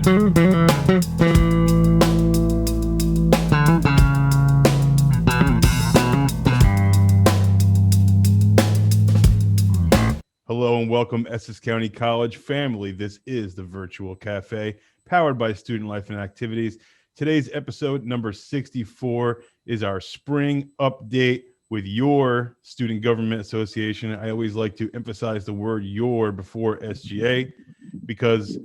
Hello and welcome, Essex County College family. This is the Virtual Cafe, powered by Student Life and Activities. Today's episode, number 64, is our spring update with your Student Government Association. I always like to emphasize the word your before SGA because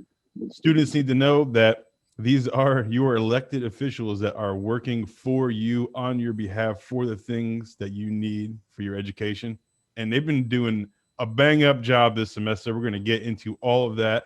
students need to know that these are your elected officials that are working for you on your behalf for the things that you need for your education. And they've been doing a bang up job this semester. We're going to get into all of that.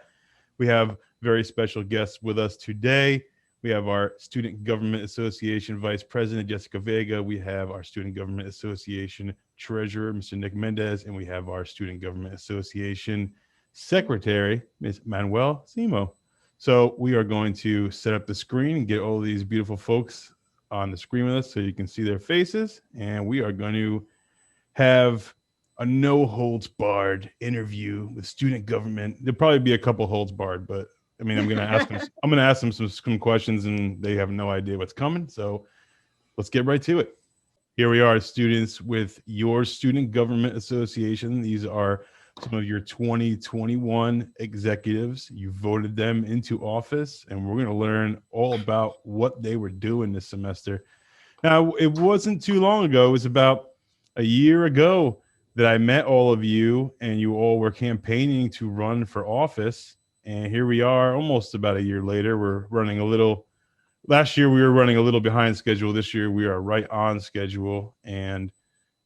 We have very special guests with us today. We have our Student Government Association Vice President, Jessica Vega. We have our Student Government Association Treasurer, Mr. Nick Mendez. And we have our Student Government Association Secretary, Ms. Manuel Simo. So we are going to set up the screen and get all these beautiful folks on the screen with us so you can see their faces. And we are going to have a no holds barred interview with student government. There'll probably be a couple holds barred, but I mean, I'm going to ask them some questions and they have no idea what's coming. So let's get right to it. Here we are, students, with your Student Government Association. These are some of your 2021 executives. You voted them into office, and we're going to learn all about what they were doing this semester. Now, it wasn't too long ago. It was about a year ago that I met all of you, and you all were campaigning to run for office. And here we are, almost about a year later. We're running a little. Last year we were running a little behind schedule. This year we are right on schedule, and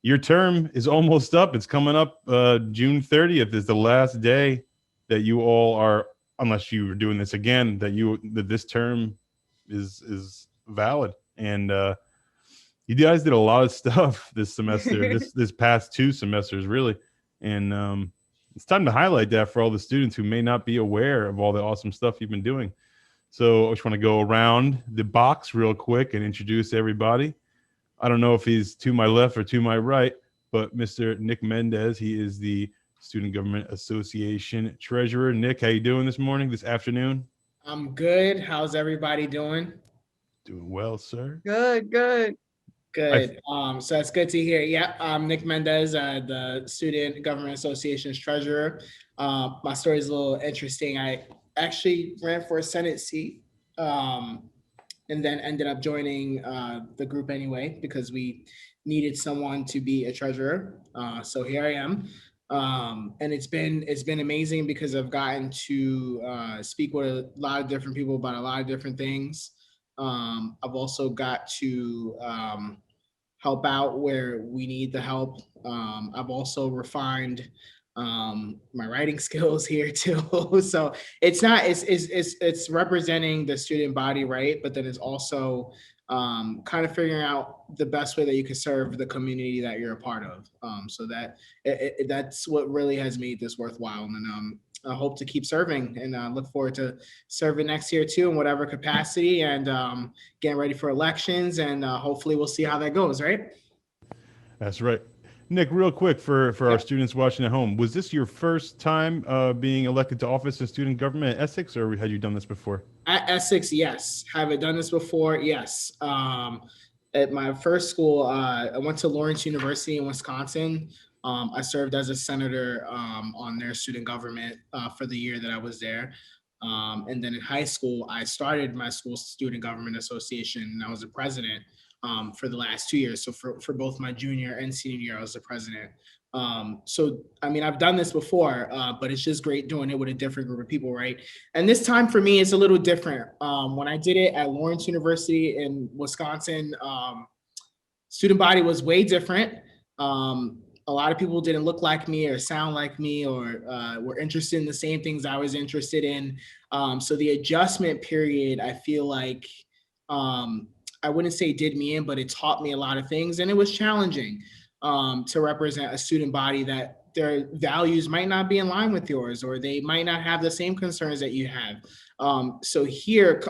your term is almost up. It's coming up. June 30th is the last day that you all are, unless you were doing this again, that this term is valid. And you guys did a lot of stuff this semester, this past 2 semesters, really. And it's time to highlight that for all the students who may not be aware of all the awesome stuff you've been doing. So I just want to go around the box real quick and introduce everybody. I don't know if he's to my left or to my right, but Mr. Nick Mendez, he is the Student Government Association Treasurer. Nick, how you doing this afternoon? I'm good. How's everybody doing? Doing well, sir. Good. So it's good to hear. Yeah, I'm Nick Mendez, the Student Government Association's treasurer. My story is a little interesting. I actually ran for a Senate seat and then ended up joining the group anyway because we needed someone to be a treasurer. So here I am. And it's been amazing because I've gotten to speak with a lot of different people about a lot of different things. I've also got to help out where we need the help. I've also refined my writing skills here too. So it's representing the student body, right? But then it's also kind of figuring out the best way that you can serve the community that you're a part of. So that's what really has made this worthwhile. And I hope to keep serving and look forward to serving next year too in whatever capacity and getting ready for elections. And hopefully we'll see how that goes, right? That's right. Nick, real quick for our students watching at home, was this your first time being elected to office in student government at Essex, or had you done this before? At Essex, yes. Have I done this before? Yes. At my first school, I went to Lawrence University in Wisconsin. I served as a senator on their student government for the year that I was there. And then in high school, I started my school's student government association, and I was the president for the last 2 years. So for both my junior and senior year, I was the president. So, I mean, I've done this before, but it's just great doing it with a different group of people, right? And this time for me, it's a little different. When I did it at Lawrence University in Wisconsin, student body was way different. A lot of people didn't look like me or sound like me or were interested in the same things I was interested in. So the adjustment period, I feel like, I wouldn't say did me in, but it taught me a lot of things. And it was challenging to represent a student body that their values might not be in line with yours, or they might not have the same concerns that you have. So here,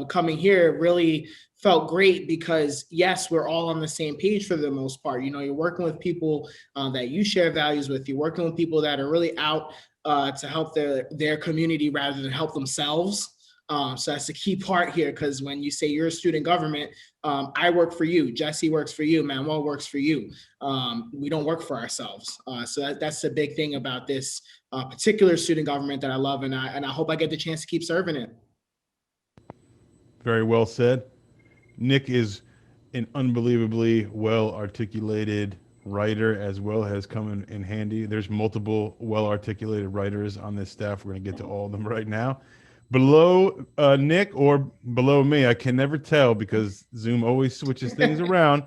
coming here really felt great because yes, we're all on the same page for the most part. You know, you're working with people that you share values with. You're working with people that are really out to help their community rather than help themselves. So that's the key part here, because when you say you're a student government, I work for you, Jesse works for you, Manuel works for you. We don't work for ourselves. So that's the big thing about this particular student government that I love, and I hope I get the chance to keep serving it. Very well said. Nick is an unbelievably well articulated writer as well, has come in handy. There's multiple well articulated writers on this staff. We're going to get to all of them right now. Below Nick or below me, I can never tell because Zoom always switches things around.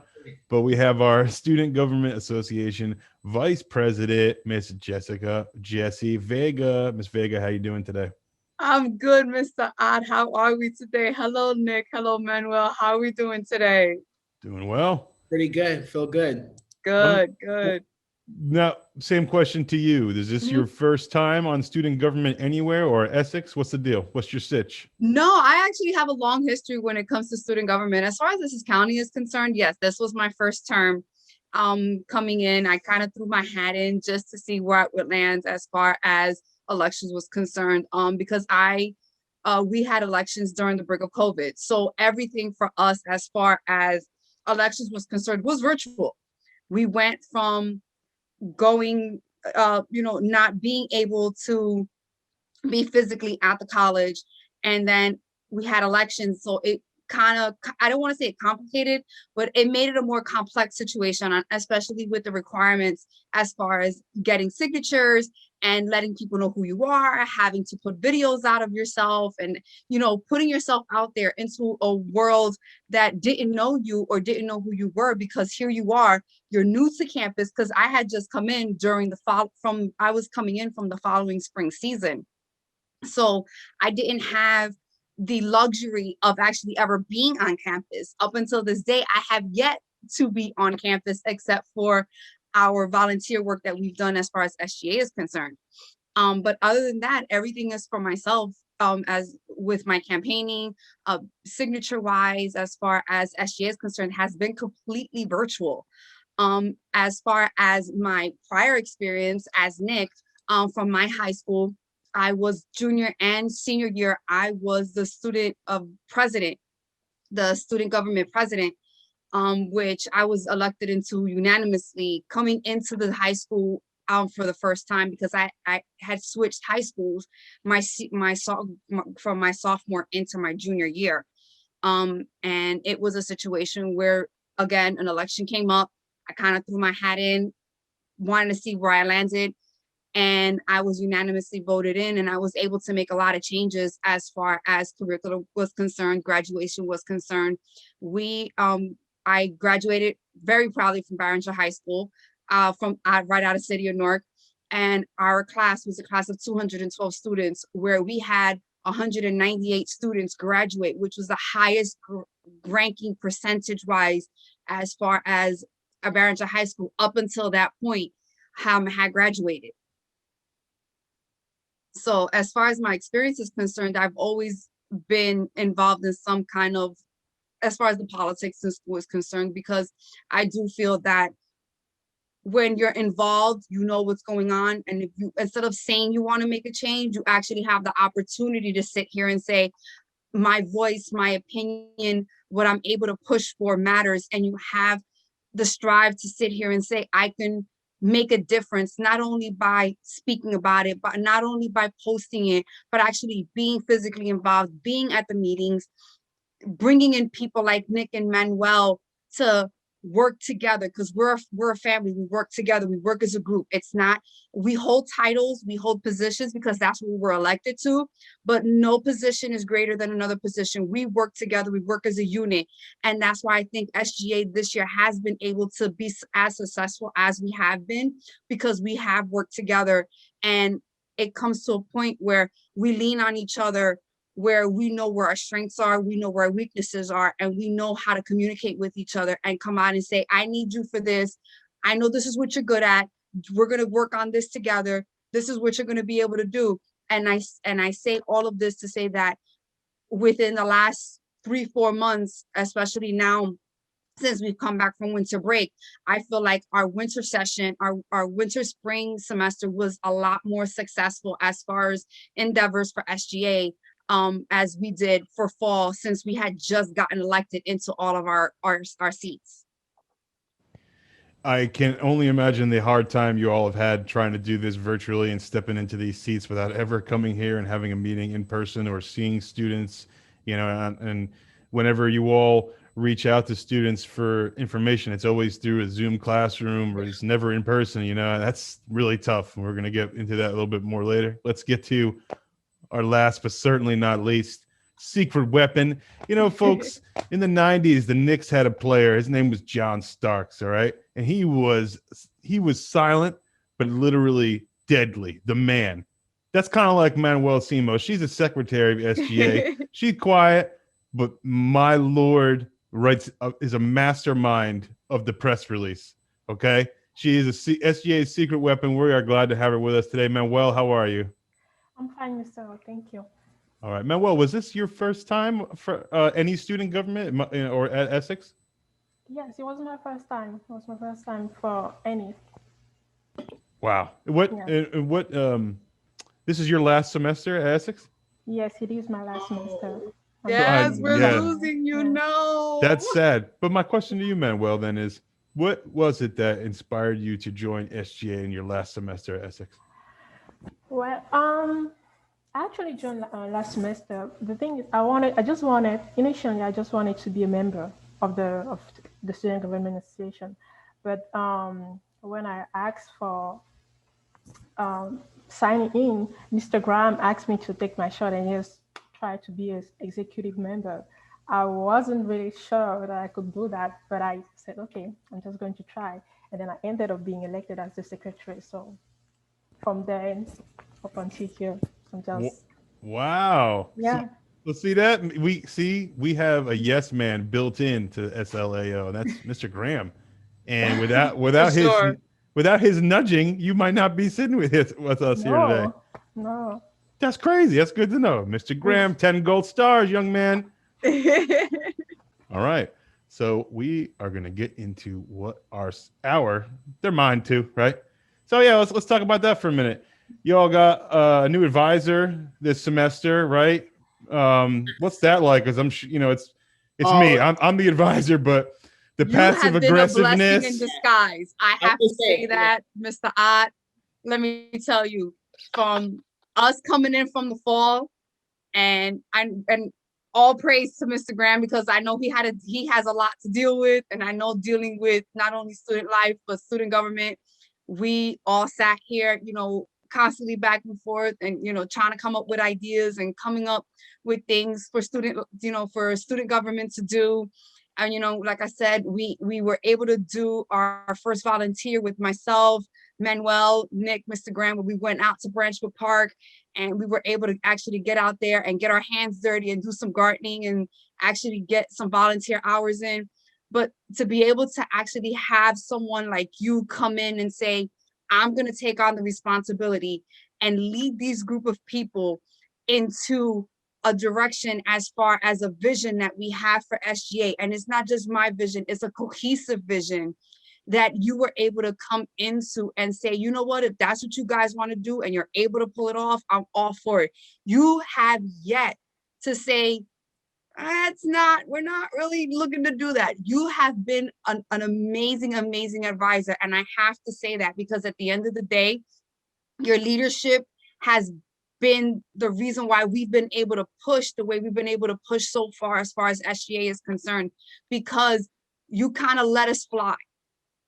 But we have our Student Government Association Vice President, Miss Jessie Vega. Miss Vega, how you doing today? I'm good, Mr. Odd. How are we today? Hello, Nick. Hello, Manuel. How are we doing today? Doing well. Pretty good. Feel good. Good. Now, same question to you. Is this your first time on Student Government anywhere or Essex? What's the deal? What's your sitch? No, I actually have a long history when it comes to student government. As far as Essex County is concerned, yes, this was my first term coming in. I kind of threw my hat in just to see where it would land as far as elections was concerned, because we had elections during the brink of COVID. So everything for us as far as elections was concerned was virtual. We went from going, not being able to be physically at the college, and then we had elections. So it kind of, I don't want to say it complicated, but it made it a more complex situation, especially with the requirements as far as getting signatures and letting people know who you are, having to put videos out of yourself, and putting yourself out there into a world that didn't know you or didn't know who you were, because here you are, you're new to campus, because I had just come in during the fall I was coming in from the following spring season. So I didn't have the luxury of actually ever being on campus. Up until this day, I have yet to be on campus, except for our volunteer work that we've done as far as SGA is concerned. But other than that, everything is for myself, as with my campaigning, signature wise, as far as SGA is concerned, has been completely virtual. As far as my prior experience as Nick, from my high school, I was junior and senior year, I was the student president, the student government president, which I was elected into unanimously coming into the high school for the first time, because I had switched high schools from my sophomore into my junior year. And it was a situation where, again, an election came up. I kind of threw my hat in, wanted to see where I landed, and I was unanimously voted in, and I was able to make a lot of changes as far as curriculum was concerned, graduation was concerned. I graduated very proudly from Barringer High School, right out of city of Newark, and our class was a class of 212 students, where we had 198 students graduate, which was the highest ranking percentage-wise as far as a Barringer High School up until that point had graduated. So as far as my experience is concerned, I've always been involved in some kind of, as far as the politics in school is concerned, because I do feel that when you're involved, you know what's going on. And if you, instead of saying you want to make a change, you actually have the opportunity to sit here and say, my voice, my opinion, what I'm able to push for matters. And you have the strive to sit here and say, I can make a difference, not only by speaking about it, but not only by posting it, but actually being physically involved, being at the meetings, bringing in people like Nick and Manuel to work together, because we're a family. We work together. We work as a group. It's not, we hold titles, we hold positions because that's what we were elected to, but no position is greater than another position. We work together. We work as a unit. And that's why I think SGA this year has been able to be as successful as we have been, because we have worked together, and it comes to a point where we lean on each other, where we know where our strengths are, we know where our weaknesses are, and we know how to communicate with each other and come out and say, I need you for this. I know this is what you're good at. We're going to work on this together. This is what you're going to be able to do. And I say all of this to say that within the last 3-4 months, especially now, since we've come back from winter break, I feel like our winter session, our winter spring semester was a lot more successful as far as endeavors for SGA. as we did for fall, since we had just gotten elected into all of our seats. I can only imagine the hard time you all have had trying to do this virtually and stepping into these seats without ever coming here and having a meeting in person or seeing students, and whenever you all reach out to students for information, it's always through a Zoom classroom or it's never in person, that's really tough. We're going to get into that a little bit more later. Let's get to our last, but certainly not least, secret weapon. Folks, in the 90s, the Knicks had a player. His name was John Starks, all right? And he was silent, but literally deadly. The man. That's kind of like Manuel Simo. She's a secretary of SGA. She's quiet, but my Lord is a mastermind of the press release, okay? She is SGA's secret weapon. We are glad to have her with us today. Manuel, how are you? I'm fine, Mr. Thank you. All right, Manuel, was this your first time for any student government or at Essex? Yes, it was my first time. It was my first time for any. Wow. What? This is your last semester at Essex? Yes, it is my last semester. Yes, we're yes. losing you. No. That's sad. But my question to you, Manuel, then is, what was it that inspired you to join SGA in your last semester at Essex? Well, I actually joined last semester. The thing is, initially I just wanted to be a member of the Student Government Association. But when I asked for signing in, Mr. Graham asked me to take my shot and just try to be an executive member. I wasn't really sure that I could do that, but I said, okay, I'm just going to try. And then I ended up being elected as the secretary. So from there up until here, I'm just... Wow. Yeah. So see that? We have a yes man built into SLAO, and that's Mr. Graham. And without his nudging, you might not be sitting with us here today. No. That's crazy. That's good to know. Mr. Graham, 10 gold stars, young man. All right. So we are going to get into what they're mine too, right? So yeah, let's talk about that for a minute. You all got a new advisor this semester, right? What's that like? Because I'm sure, it's me. I'm the advisor, but the passive aggressiveness. You have been a blessing in disguise. I have to say that, Mr. Ott. Let me tell you, from us coming in from the fall, and all praise to Mr. Graham, because I know he has a lot to deal with, and I know dealing with not only student life but student government. We all sat here, constantly back and forth and trying to come up with ideas and coming up with things for student government to do. And like I said, we were able to do our first volunteer with myself, Manuel, Nick, Mr. Graham, where we went out to Branchwood Park, and we were able to actually get out there and get our hands dirty and do some gardening and actually get some volunteer hours in. But to be able to actually have someone like you come in and say, I'm going to take on the responsibility and lead these group of people into a direction as far as a vision that we have for SGA. And it's not just my vision, it's a cohesive vision that you were able to come into and say, you know what, if that's what you guys want to do and you're able to pull it off, I'm all for it. You have yet to say, we're not really looking to do that. You have been an amazing, amazing advisor. And I have to say that because at the end of the day, your leadership has been the reason why we've been able to push the way we've been able to push so far as SGA is concerned, because you kind of let us fly.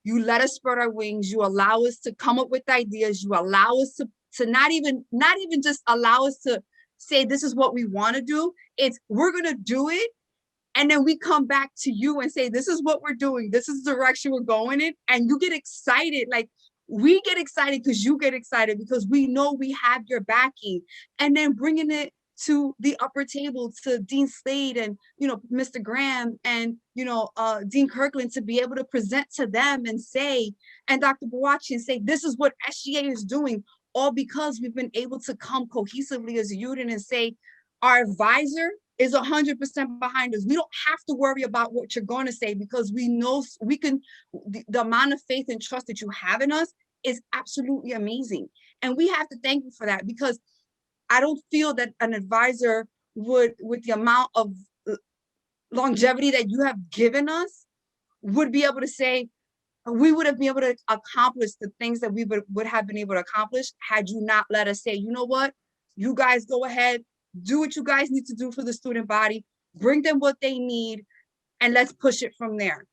You let us spread our wings. You allow us to come up with ideas. You allow us to not even just allow us to say, this is what we want to do. It's we're going to do it. And then we come back to you and say, this is what we're doing. This is the direction we're going in. And you get excited. Like we get excited because you get excited because we know we have your backing. And then bringing it to the upper table to Dean Slade and, Mr. Graham and, Dean Kirkland to be able to present to them and say, and Dr. Bawachi and say, this is what SGA is doing, all because we've been able to come cohesively as a unit and say, our advisor is 100% behind us. We don't have to worry about what you're going to say because we know we can, the amount of faith and trust that you have in us is absolutely amazing. And we have to thank you for that, because I don't feel that an advisor would, with the amount of longevity that you have given us, would be able to say, we would have been able to accomplish the things that we would have been able to accomplish had you not let us say, you know what, you guys go ahead, do what you guys need to do for the student body, bring them what they need, and let's push it from there.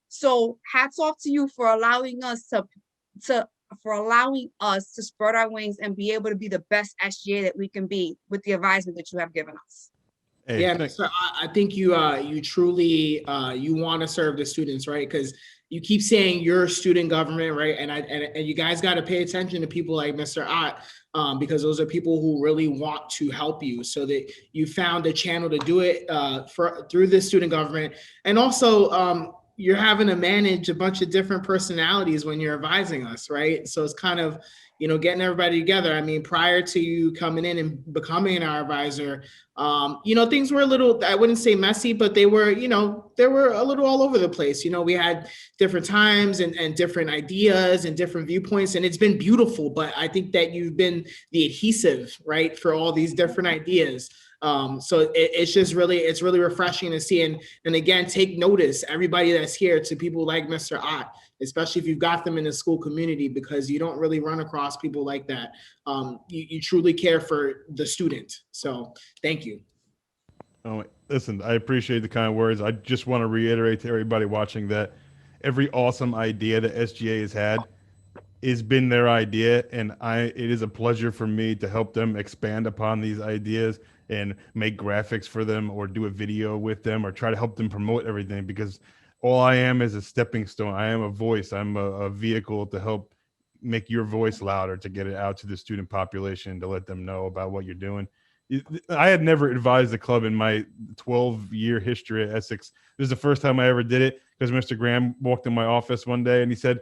So hats off to you for allowing us to spread our wings and be able to be the best SGA that we can be with the advisement that you have given us. Hey, Yeah, so I think you truly you want to serve the students, right? Because you keep saying you're student government, right? And you guys got to pay attention to people like Mr. Ott, because those are people who really want to help you. So that you found a channel to do it through the student government, and also you're having to manage a bunch of different personalities when you're advising us, right? So it's kind of, getting everybody together. I mean, prior to you coming in and becoming our advisor, things were a little, I wouldn't say messy, but they were, they were a little all over the place. We had different times and different ideas and different viewpoints, and it's been beautiful. But I think that you've been the adhesive, right, for all these different ideas. So it's really refreshing to see. And again, take notice, everybody that's here, to people like Mr. Ott, especially if you've got them in the school community, because you don't really run across people like that. You truly care for the student. So thank you. Oh, listen, I appreciate the kind words. I just want to reiterate to everybody watching that every awesome idea that SGA has had has been their idea, and it is a pleasure for me to help them expand upon these ideas and make graphics for them, or do a video with them, or try to help them promote everything, because all I am is a stepping stone. I am a voice. I'm a vehicle to help make your voice louder, to get it out to the student population, to let them know about what you're doing. I had never advised the club in my 12-year history at Essex. This is the first time I ever did it, because Mr. Graham walked in my office one day and he said,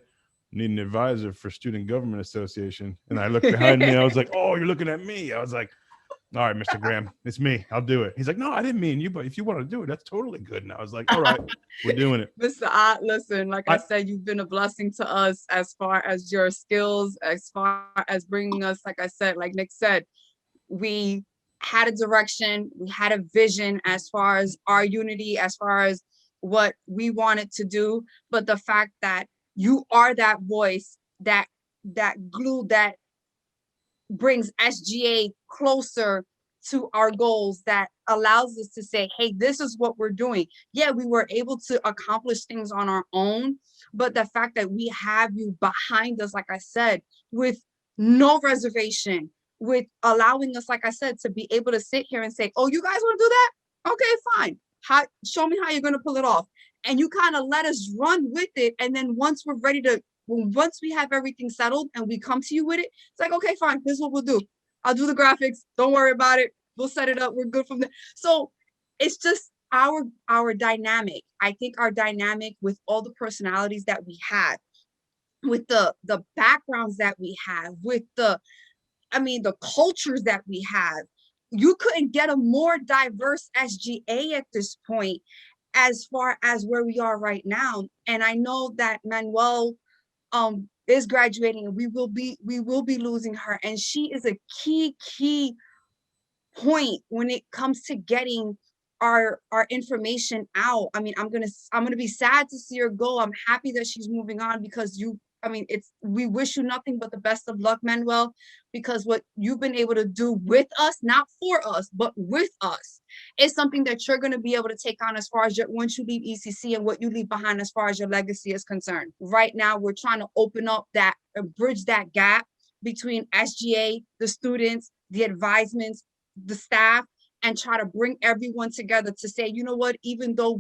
"Need an advisor for Student Government Association." And I looked behind me. I was like, "Oh, you're looking at me." I was like, "All right, Mr. Graham, it's me. I'll do it." He's like, "No, I didn't mean you, but if you want to do it, that's totally good." And I was like, "All right, we're doing it." Mr. Ott, listen, like I said, you've been a blessing to us as far as your skills, as far as bringing us, like I said, like Nick said, we had a direction, we had a vision as far as our unity, as far as what we wanted to do. But the fact that you are that voice, that glue that brings SGA closer to our goals, that allows us to say, hey, this is what we're doing. Yeah, we were able to accomplish things on our own, but the fact that we have you behind us, like I said, with no reservation, with allowing us, like I said, to be able to sit here and say, oh, you guys want to do that? Okay, fine. Show me how you're going to pull it off. And you kind of let us run with it. And then once we have everything settled and we come to you with it, it's like, okay, fine, this is what we'll do. I'll do the graphics. Don't worry about it. We'll set it up. We're good from there. So it's just our dynamic. I think our dynamic, with all the personalities that we have, with the backgrounds that we have, with the cultures that we have, you couldn't get a more diverse SGA at this point, as far as where we are right now. And I know that Manuel is graduating, and we will be losing her, and she is a key point when it comes to getting our information out. I mean, I'm gonna be sad to see her go. I'm happy that she's moving on, because we wish you nothing but the best of luck, Manuel, because what you've been able to do with us, not for us, but with us, is something that you're going to be able to take on as far as once you leave ECC, and what you leave behind as far as your legacy is concerned. Right now, we're trying to open up bridge that gap between SGA, the students, the advisements, the staff, and try to bring everyone together to say, you know what, even though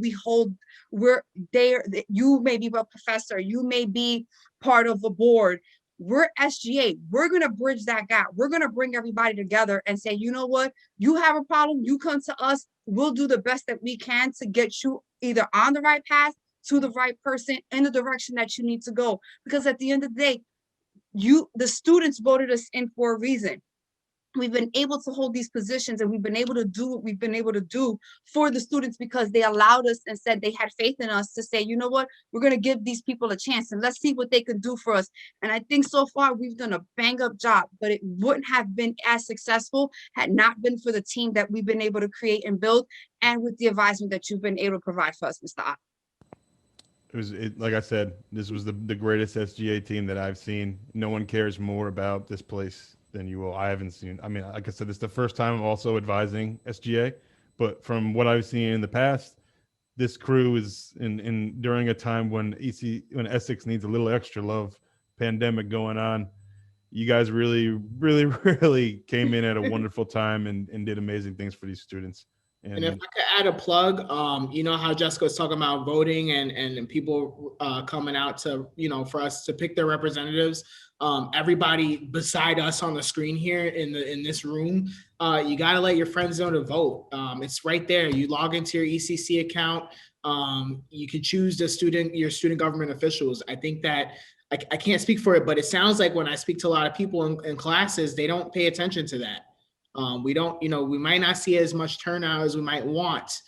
we're there, you may be a professor, you may be part of the board, we're SGA. We're going to bridge that gap. We're going to bring everybody together and say, you know what, you have a problem, you come to us, we'll do the best that we can to get you either on the right path, to the right person, in the direction that you need to go. Because at the end of the day, the students voted us in for a reason. we've been able to hold these positions, and we've been able to do what we've been able to do for the students because they allowed us and said they had faith in us to say, you know what, we're going to give these people a chance and let's see what they can do for us. And I think so far we've done a bang up job, but it wouldn't have been as successful had not been for the team that we've been able to create and build, and with the advisement that you've been able to provide for us, Mr. Ott. Like I said, this was the greatest SGA team that I've seen. No one cares more about this place than you will. I haven't seen. I mean, like I said, this is the first time I'm also advising SGA, but from what I've seen in the past, this crew is in during a time when when Essex needs a little extra love, pandemic going on. You guys really, really, really came in at a wonderful time and did amazing things for these students. And if I could add a plug, you know how Jessica was talking about voting and people coming out to, you know, for us to pick their representatives. Everybody beside us on the screen here in this room, you got to let your friends know to vote. It's right there. You log into your ECC account. You can choose your student government officials. I think that I can't speak for it, but it sounds like when I speak to a lot of people in classes, they don't pay attention to that. We don't, you know, we might not see as much turnout as we might want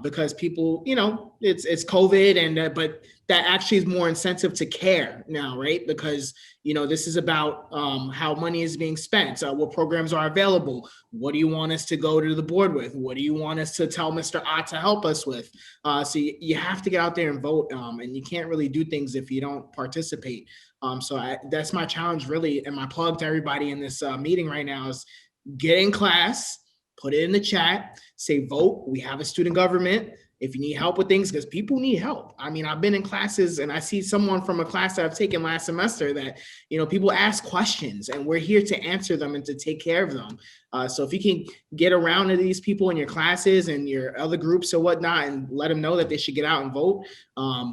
because people, you know, it's COVID and but that actually is more incentive to care now, right? Because, you know, this is about how money is being spent, what programs are available. What do you want us to go to the board with? What do you want us to tell Mr. Ott to help us with? So you have to get out there and vote, and you can't really do things if you don't participate. So that's my challenge really, and my plug to everybody in this meeting right now is get in class, put it in the chat, say vote. We have a student government. If you need help with things, because people need help. I mean, I've been in classes and I see someone from a class that I've taken last semester that, you know, people ask questions and we're here to answer them and to take care of them. So if you can get around to these people in your classes and your other groups or whatnot and let them know that they should get out and vote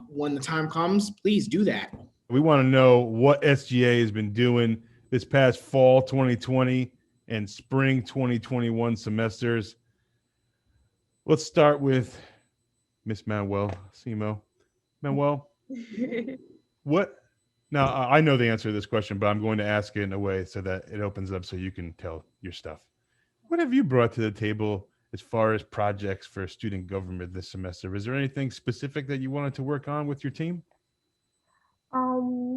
when the time comes, please do that. We want to know what SGA has been doing this past fall 2020 and spring 2021 semesters. Let's start with Miss Manuel Simo. Manuel, what? Now, I know the answer to this question, but I'm going to ask it in a way so that it opens up so you can tell your stuff. What have you brought to the table as far as projects for student government this semester? Is there anything specific that you wanted to work on with your team?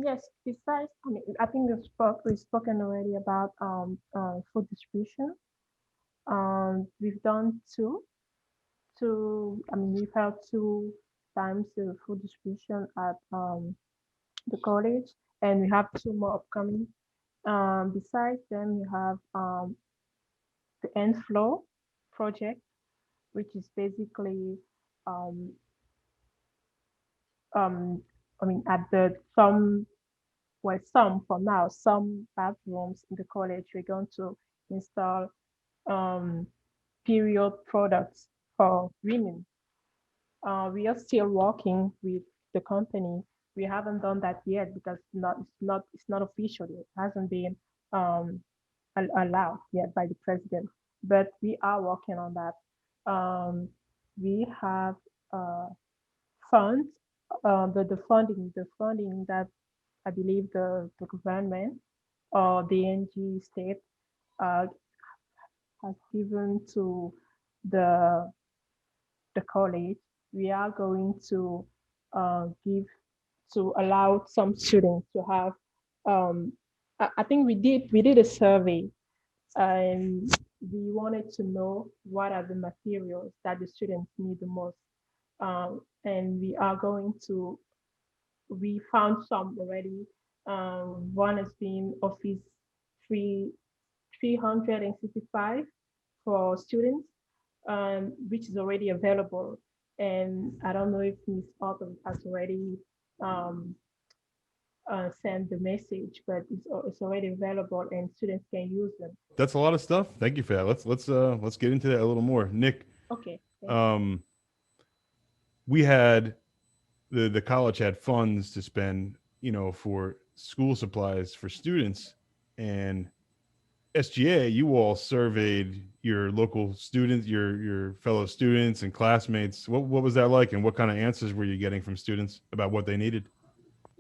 Yes, besides, I mean, I think we've spoken already about food distribution. We've done we've held 2 times the food distribution at the college, and we have 2 more upcoming. Besides them, we have the end flow project, which is basically um, at the some for now, some bathrooms in the college, we're going to install period products for women. We are still working with the company. We haven't done that yet because it's not official yet. It hasn't been um, allowed yet by the president. But we are working on that. We have funds, the funding that I believe the government or the NG state uh, has given to the college. We are going to give to allow some students to have. I think we did a survey, and we wanted to know what are the materials that the students need the most. And we found some already. One has been Office 365 for students, which is already available. And I don't know if Ms. Autumn has already sent the message, but it's already available and students can use them. That's a lot of stuff. Thank you for that. Let's get into that a little more. Nick. Okay. We had the college had funds to spend, you know, for school supplies for students, and SGA, you all surveyed your local students, your fellow students and classmates. What was that like, and what kind of answers were you getting from students about what they needed?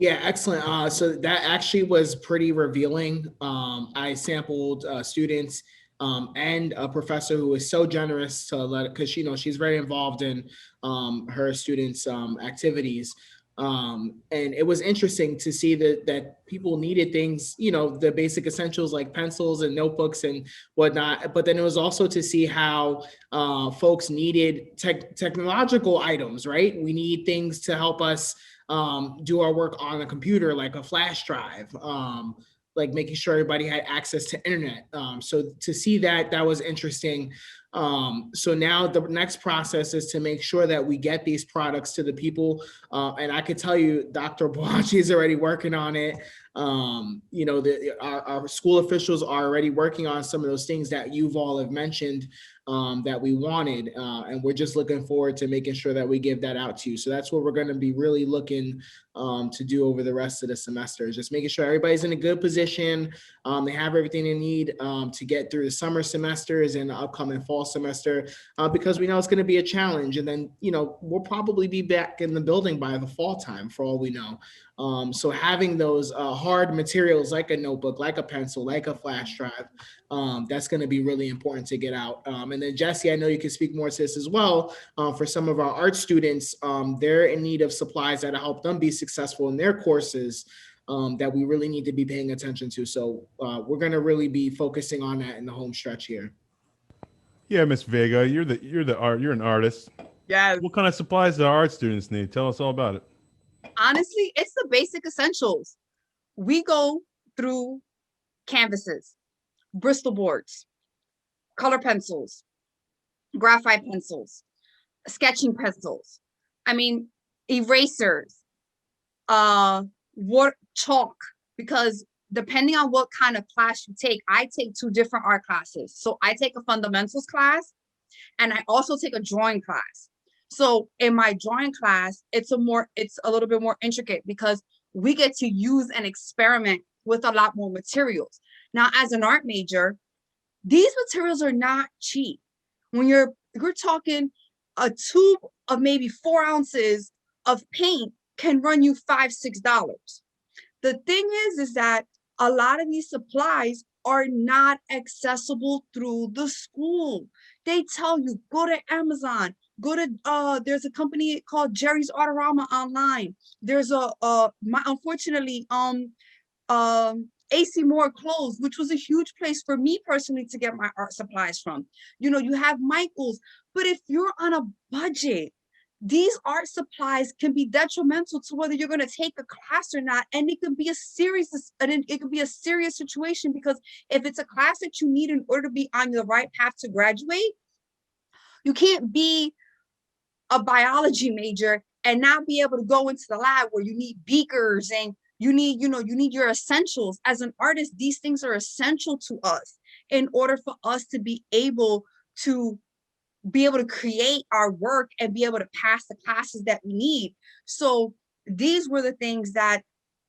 Yeah, excellent. So that actually was pretty revealing. I sampled students and a professor who was so generous to let, because she's very involved in her students' activities. And it was interesting to see that people needed things, the basic essentials like pencils and notebooks and whatnot. But then it was also to see how folks needed technological items, right? We need things to help us do our work on a computer, like a flash drive, like making sure everybody had access to internet. So to see that was interesting. So now the next process is to make sure that we get these products to the people. And I could tell you, Dr. Boachi is already working on it. Our school officials are already working on some of those things that you've all have mentioned that we wanted. And we're just looking forward to making sure that we give that out to you. So that's what we're going to be really looking to do over the rest of the semester, is just making sure everybody's in a good position. They have everything they need to get through the summer semesters and the upcoming fall semester, because we know it's going to be a challenge. And then, we'll probably be back in the building by the fall time for all we know. So having those hard materials like a notebook, like a pencil, like a flash drive, that's going to be really important to get out. And then Jesse, I know you can speak more to this as well. For some of our art students, they're in need of supplies that'll help them be successful in their courses, that we really need to be paying attention to. So we're going to really be focusing on that in the home stretch here. Yeah, Miss Vega, you're an artist. Yes. What kind of supplies do our art students need? Tell us all about it. Honestly, it's the basic essentials. We go through canvases, Bristol boards, color pencils, graphite pencils, sketching pencils. I mean, erasers, water, chalk, because depending on what kind of class you take, I take 2 different art classes. So I take a fundamentals class and I also take a drawing class. So in my drawing class, it's a little bit more intricate because we get to use and experiment with a lot more materials. Now, as an art major, these materials are not cheap. When you're talking a tube of maybe 4 ounces of paint can run you $5-6. The thing is that a lot of these supplies are not accessible through the school. They tell you, go to Amazon, go to, there's a company called Jerry's Autorama online. There's unfortunately, AC Moore closed, which was a huge place for me personally to get my art supplies from. You have Michael's, but if you're on a budget, these art supplies can be detrimental to whether you're going to take a class or not. And it could be a serious situation, because if it's a class that you need in order to be on the right path to graduate, you can't be a biology major and not be able to go into the lab where you need beakers and you need your essentials. As an artist, these things are essential to us in order for us to be able to create our work and be able to pass the classes that we need. So these were the things that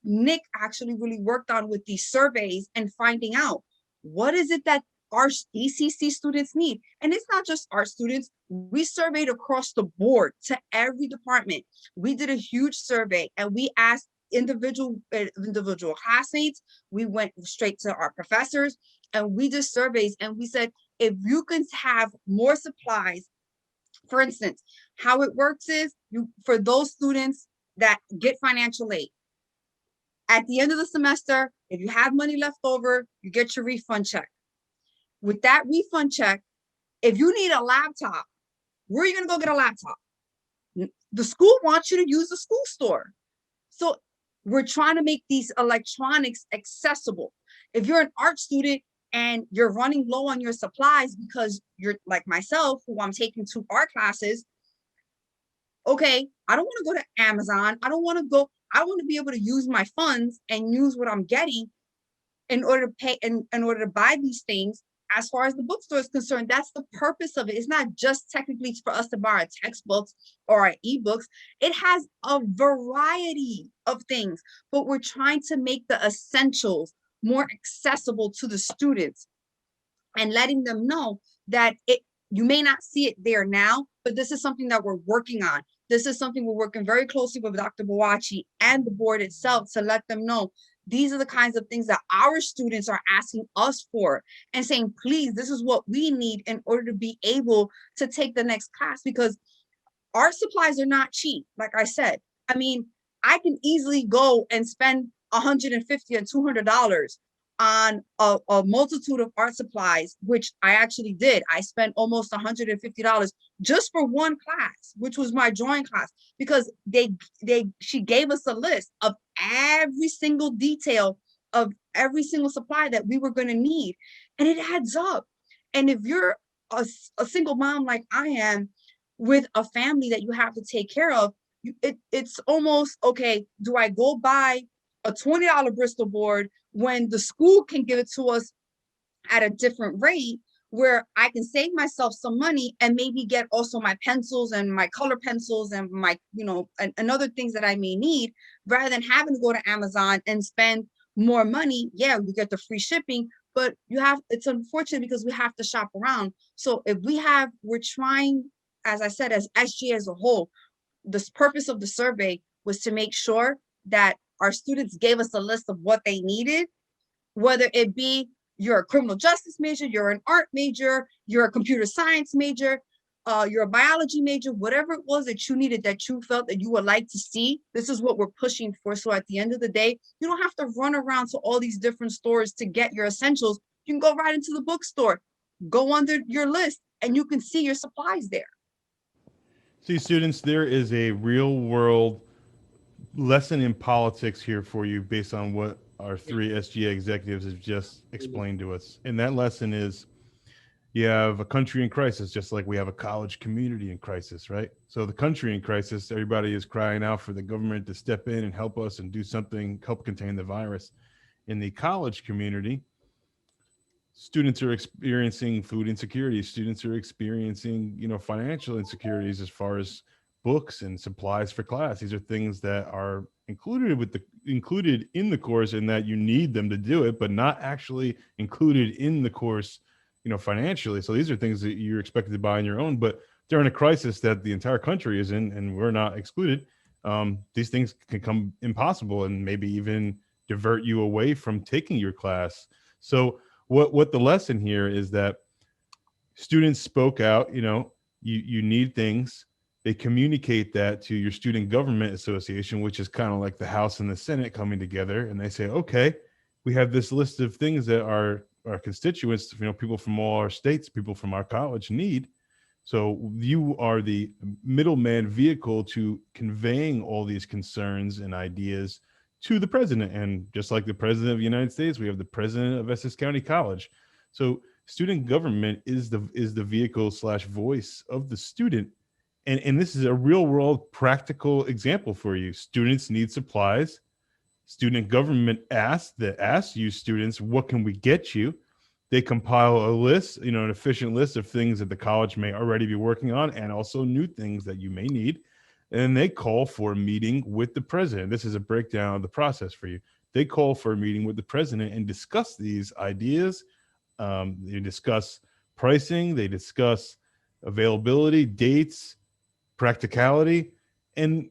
Nick actually really worked on with these surveys and finding out what is it that our ECC students need. And it's not just our students. We surveyed across the board to every department. We did a huge survey and we asked individual classmates. We went straight to our professors and we did surveys and we said, if you can have more supplies, for instance, how it works is for those students that get financial aid, at the end of the semester, if you have money left over, you get your refund check. With that refund check, if you need a laptop, where are you going to go get a laptop? The school wants you to use the school store. So we're trying to make these electronics accessible. If you're an art student and you're running low on your supplies because you're like myself, who I'm taking 2 art classes, okay, I don't want to go to Amazon. I want to be able to use my funds and use what I'm getting in order to pay, in order to buy these things. As far as the bookstore is concerned, that's the purpose of it. It's not just technically for us to buy our textbooks or our ebooks. It has a variety of things, but we're trying to make the essentials more accessible to the students and letting them know that you may not see it there now, but this is something that we're working on. This is something we're working very closely with Dr. Boachi and the board itself to let them know these are the kinds of things that our students are asking us for and saying, please, this is what we need in order to be able to take the next class, because our supplies are not cheap. Like I said, I mean, I can easily go and spend $150 and $200 on a multitude of art supplies, which I actually did. I spent almost $150 just for one class, which was my drawing class, because she gave us a list of every single detail of every single supply that we were going to need, and it adds up. And if you're a single mom like I am, with a family that you have to take care of, it's almost, okay, do I go buy a $20 Bristol board when the school can give it to us at a different rate, where I can save myself some money and maybe get also my pencils and my color pencils and my, and other things that I may need, rather than having to go to Amazon and spend more money. Yeah, you get the free shipping, but it's unfortunate because we have to shop around. So if we're trying, as I said, as SGA as a whole, the purpose of the survey was to make sure that our students gave us a list of what they needed, whether it be you're a criminal justice major, you're an art major, you're a computer science major, you're a biology major, whatever it was that you needed, that you felt that you would like to see, this is what we're pushing for. So at the end of the day, you don't have to run around to all these different stores to get your essentials. You can go right into the bookstore, go under your list, and you can see your supplies there. See, students, there is a real world lesson in politics here for you based on what our three SGA executives have just explained to us. And that lesson is, you have a country in crisis, just like we have a college community in crisis, right? So the country in crisis, everybody is crying out for the government to step in and help us and do something, help contain the virus. In the college community, students are experiencing food insecurity. Students are experiencing, financial insecurities as far as books and supplies for class. These are things that are included in the course, and that you need them to do it, but not actually included in the course, financially. So these are things that you're expected to buy on your own, but during a crisis that the entire country is in, and we're not excluded, these things can come impossible and maybe even divert you away from taking your class. So what the lesson here is that students spoke out, you need things. They communicate that to your student government association, which is kind of like the House and the Senate coming together. And they say, okay, we have this list of things that our constituents, people from all our states, people from our college need. So you are the middleman vehicle to conveying all these concerns and ideas to the president. And just like the president of the United States, we have the president of Essex County College. So student government is the vehicle / voice of the student. And this is a real world practical example for you. Students need supplies. Student government asks you students, what can we get you? They compile a list, an efficient list of things that the college may already be working on, and also new things that you may need. And they call for a meeting with the president. This is a breakdown of the process for you. They call for a meeting with the president and discuss these ideas. They discuss pricing. They discuss availability, dates, practicality, and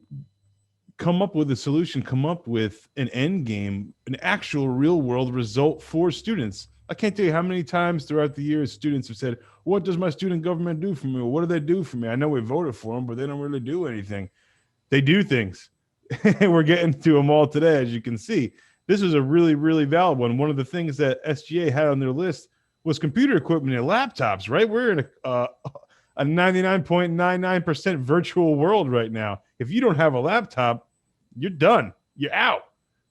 come up with a solution, come up with an end game, an actual real world result for students. I can't tell you how many times throughout the years students have said, what does my student government do for me? What do they do for me? I know we voted for them, but they don't really do anything. They do things. We're getting to them all today, as you can see. This is a really, really valid one. One of the things that SGA had on their list was computer equipment and laptops, right? We're in a 99.99% virtual world right now. If you don't have a laptop, you're done. You're out.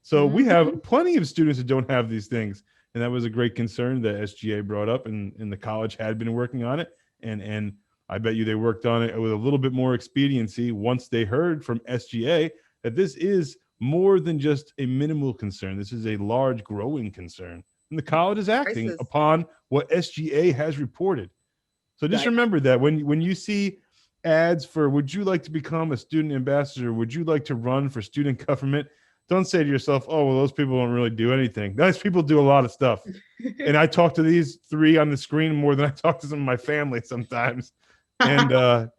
So we have plenty of students that don't have these things. And that was a great concern that SGA brought up, and the college had been working on it. And I bet you they worked on it with a little bit more expediency once they heard from SGA that this is more than just a minimal concern. This is a large growing concern. And the college is acting upon what SGA has reported. So just remember that when you see ads for, would you like to become a student ambassador? Would you like to run for student government? Don't say to yourself, oh, well, those people don't really do anything. Those people do a lot of stuff. And I talk to these three on the screen more than I talk to some of my family sometimes. And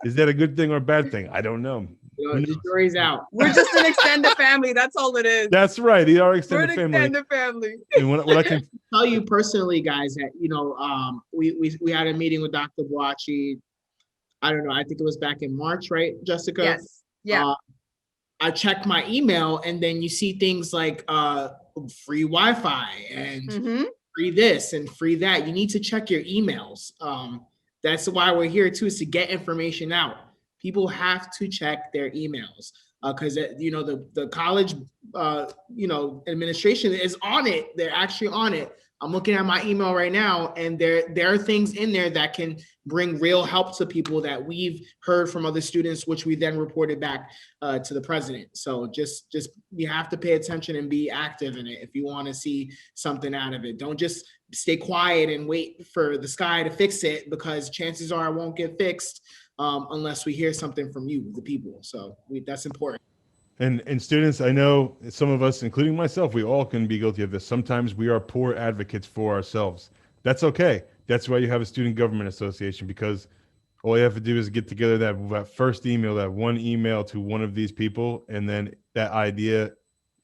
Is that a good thing or a bad thing? I don't know. Who The knows? jury's out. We're just an extended family. That's all it is. That's right. They are We're extended an family. extended family. And what I can Tell you personally, guys, that we had a meeting with Dr. Boachi. I don't know. I think it was back in March, right, Jessica? Yes. Yeah. I checked my email, and then you see things like free Wi-Fi and free this and free that. You need to check your emails. That's why we're here too, is to get information out. People have to check their emails because the college administration is on it. They're actually on it. I'm looking at my email right now, and there are things in there that can bring real help to people that we've heard from other students, which we then reported back to the president. So just you have to pay attention and be active in it if you want to see something out of it. Don't just stay quiet and wait for the sky to fix it, because chances are it won't get fixed unless we hear something from you, the people. So that's important. And students, I know some of us, including myself, we all can be guilty of this. Sometimes we are poor advocates for ourselves. That's okay. That's why you have a student government association, because all you have to do is get together that first email, that one email to one of these people, and then that idea,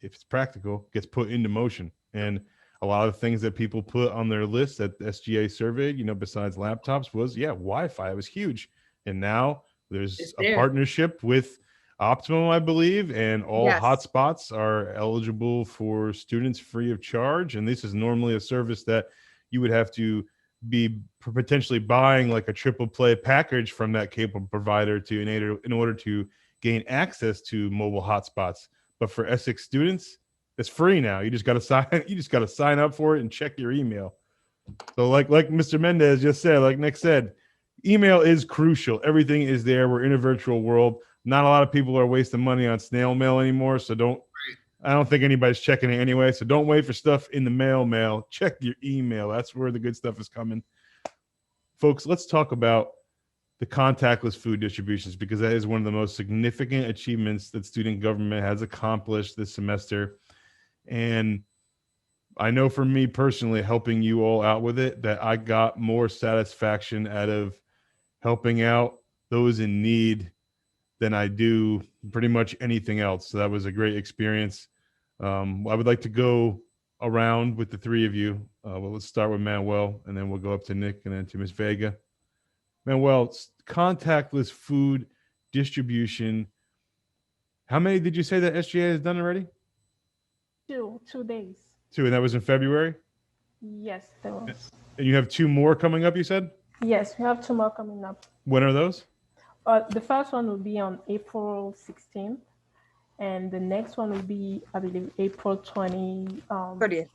if it's practical, gets put into motion. And a lot of the things that people put on their list that the SGA surveyed, besides laptops, was Wi-Fi. It was huge. And now there's a partnership with Optimum, I believe, and all hotspots are eligible for students free of charge. And this is normally a service that you would have to be potentially buying like a triple play package from that cable provider in order to gain access to mobile hotspots. But for Essex students, it's free now. You just got to sign up for it and check your email. So like Mr. Mendez just said, like Nick said, email is crucial. Everything is there. We're in a virtual world. Not a lot of people are wasting money on snail mail anymore. So I don't think anybody's checking it anyway. So don't wait for stuff in the mail. Check your email. That's where the good stuff is coming. Folks, let's talk about the contactless food distributions, because that is one of the most significant achievements that student government has accomplished this semester. And I know for me personally, helping you all out with it, that I got more satisfaction out of helping out those in need than I do pretty much anything else. So that was a great experience. I would like to go around with the three of you. Well, let's start with Manuel, and then we'll go up to Nick and then to Ms. Vega. Manuel, contactless food distribution. How many did you say that SGA has done already? 2 days. 2, and that was in February? Yes, there was. And you have 2 more coming up, you said? Yes, we have 2 more coming up. When are those? The first one will be on April 16th, and the next one will be, I believe, April 30th.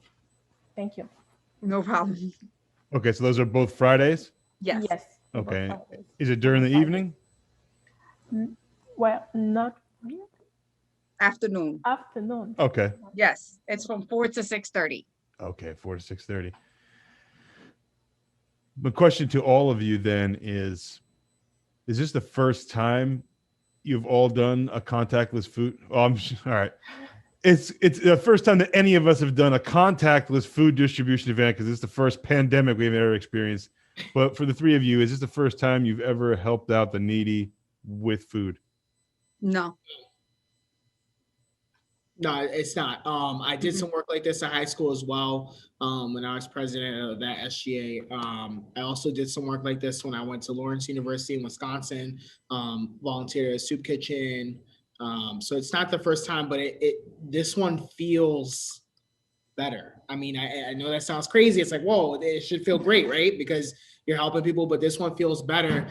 Thank you. No problem. Okay, so those are both Fridays? Yes. Yes. Okay. Is it during the evening? Well, not really. Afternoon. Okay. Yes, it's from 4 to 6:30. Okay, 4 to 6:30. The question to all of you then is this the first time you've all done a contactless food? All right. It's the first time that any of us have done a contactless food distribution event, because it's the first pandemic we've ever experienced. But for the three of you, is this the first time you've ever helped out the needy with food? No. No, it's not. I did some work like this in high school as well. When I was president of that SGA. I also did some work like this when I went to Lawrence University in Wisconsin, volunteered at a soup kitchen. So it's not the first time, but this one feels better. I mean, I know that sounds crazy. It's like, whoa, it should feel great, right? Because you're helping people, but this one feels better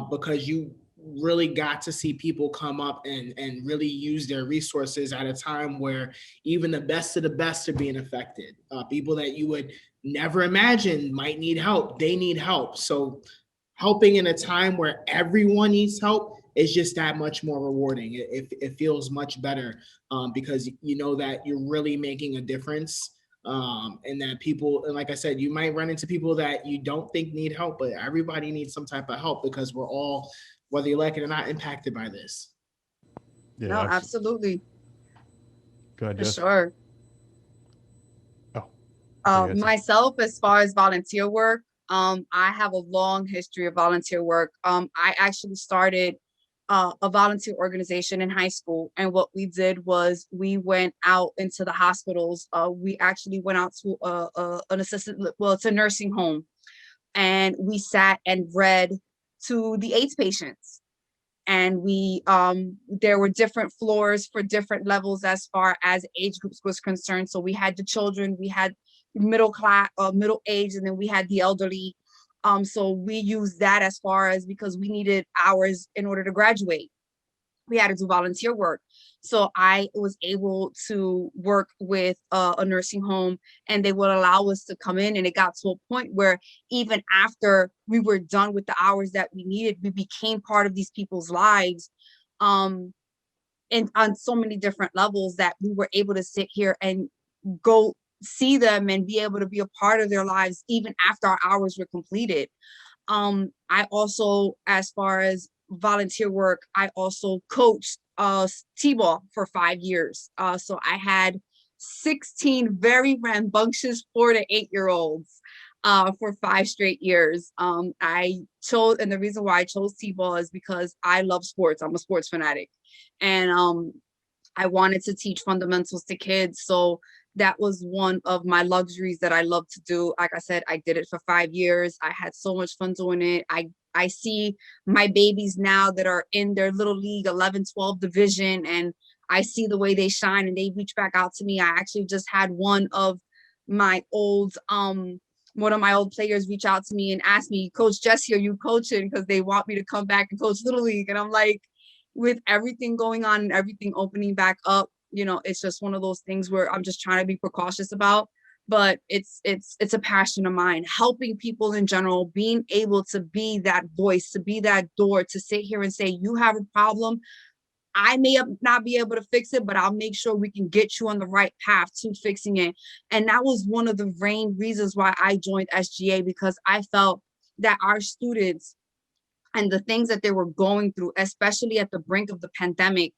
because you really got to see people come up and really use their resources at a time where even the best of the best are being affected. People that you would never imagine might need help, they need help. So helping in a time where everyone needs help is just that much more rewarding. It feels much better because you know that you're really making a difference. And that people, and like I said, you might run into people that you don't think need help, but everybody needs some type of help because we're all, whether you like it or not, impacted by this. Yeah, no, absolutely. Go ahead, For Jess. sure. Oh. Myself, as far as volunteer work, I have a long history of volunteer work. I actually started a volunteer organization in high school. And what we did was we went out into the hospitals. We actually went out to an assisted, well, it's a nursing home. And we sat and read to the AIDS patients. And we there were different floors for different levels as far as age groups was concerned. So we had the children, we had middle class, middle age, and then we had the elderly. So we used that as far as, because we needed hours in order to graduate, we had to do volunteer work. So I was able to work with a nursing home, and they would allow us to come in. And it got to a point where even after we were done with the hours that we needed, we became part of these people's lives. And on so many different levels that we were able to sit here and go see them and be able to be a part of their lives even after our hours were completed. I also, as far as volunteer work, I also coached T-ball for 5 years. So I had 16 very rambunctious 4 to 8 year olds for 5 straight years. I chose, and the reason why I chose T-ball is because I love sports. I'm a sports fanatic, and I wanted to teach fundamentals to kids. So that was one of my luxuries that I love to do. Like I said, I did it for 5 years. I had so much fun doing it. I see my babies now that are in their little league 11, 12 division, and I see the way they shine and they reach back out to me. I actually just had one of my old players reach out to me and ask me, Coach Jessie, are you coaching? Because they want me to come back and coach Little League. And I'm like, with everything going on and everything opening back up, it's just one of those things where I'm just trying to be precautious about. But it's a passion of mine, helping people in general, being able to be that voice, to be that door, to sit here and say, you have a problem. I may not be able to fix it, but I'll make sure we can get you on the right path to fixing it. And that was one of the main reasons why I joined SGA, because I felt that our students and the things that they were going through, especially at the brink of the pandemic,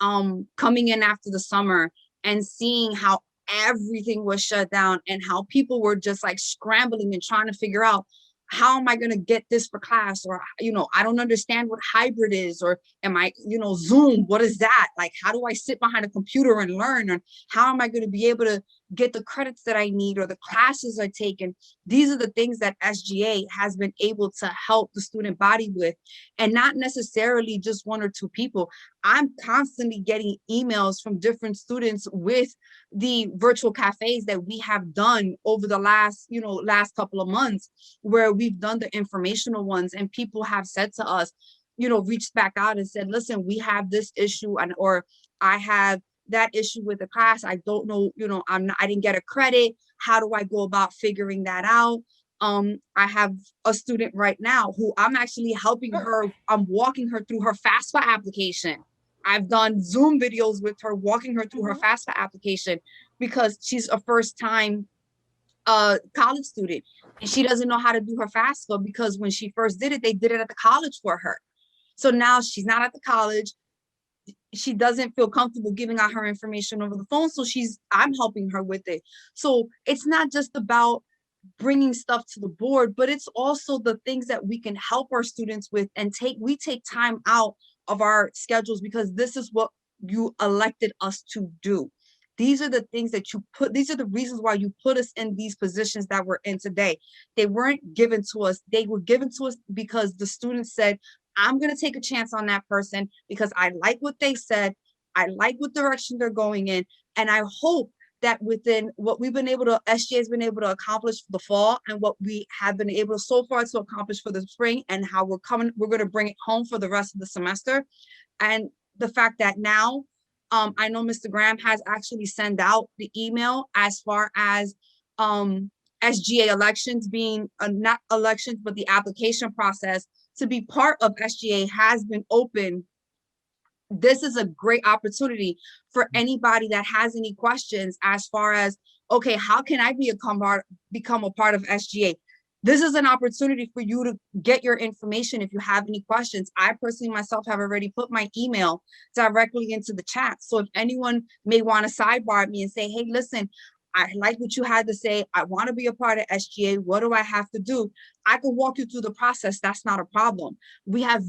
coming in after the summer and seeing how everything was shut down and how people were just like scrambling and trying to figure out, how am I going to get this for class? Or, I don't understand what hybrid is, or am I, Zoom, what is that? Like, how do I sit behind a computer and learn? And how am I going to be able to get the credits that I need, or the classes I take? And these are the things that SGA has been able to help the student body with, and not necessarily just one or two people. I'm constantly getting emails from different students with the virtual cafes that we have done over the last couple of months, where we've done the informational ones, and people have said to us, reached back out and said, listen, we have this issue, or I have that issue with the class. I don't know, I didn't get a credit. How do I go about figuring that out? I have a student right now who I'm actually helping her. I'm walking her through her FAFSA application. I've done Zoom videos with her, walking her through her FAFSA application, because she's a first time college student, and she doesn't know how to do her FAFSA, because when she first did it, they did it at the college for her. So now she's not at the college. She doesn't feel comfortable giving out her information over the phone. So I'm helping her with it. So it's not just about bringing stuff to the board, but it's also the things that we can help our students with, and we take time out of our schedules, because this is what you elected us to do. These are the things that these are the reasons why you put us in these positions that we're in today. They weren't given to us. They were given to us because the students said, I'm going to take a chance on that person because I like what they said. I like what direction they're going in. And I hope that within what SGA has been able to accomplish for the fall, and what we have been able so far to accomplish for the spring, and how we're going to bring it home for the rest of the semester. And the fact that now, I know Mr. Graham has actually sent out the email as far as SGA elections being not elections, but the application process to be part of SGA has been open. This is a great opportunity for anybody that has any questions as far as, okay, how can I become a part of SGA? This is an opportunity for you to get your information if you have any questions. I personally myself have already put my email directly into the chat. So if anyone may want to sidebar me and say, hey, listen, I like what you had to say. I want to be a part of SGA. What do I have to do? I can walk you through the process. That's not a problem. We have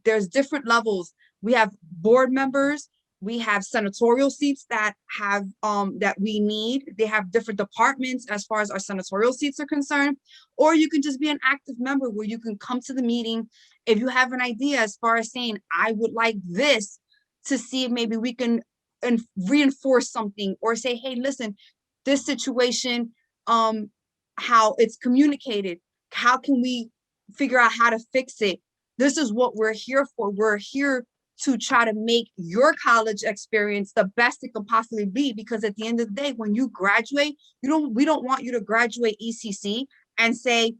there's different levels. We have board members. We have senatorial seats that have that we need. They have different departments as far as our senatorial seats are concerned. Or you can just be an active member where you can come to the meeting. If you have an idea as far as saying, I would like this, to see if maybe we can reinforce something, or say, hey, listen, this situation, how it's communicated, how can we figure out how to fix it? This is what we're here for. We're here to try to make your college experience the best it could possibly be, because at the end of the day, when you graduate, we don't want you to graduate ECC and say,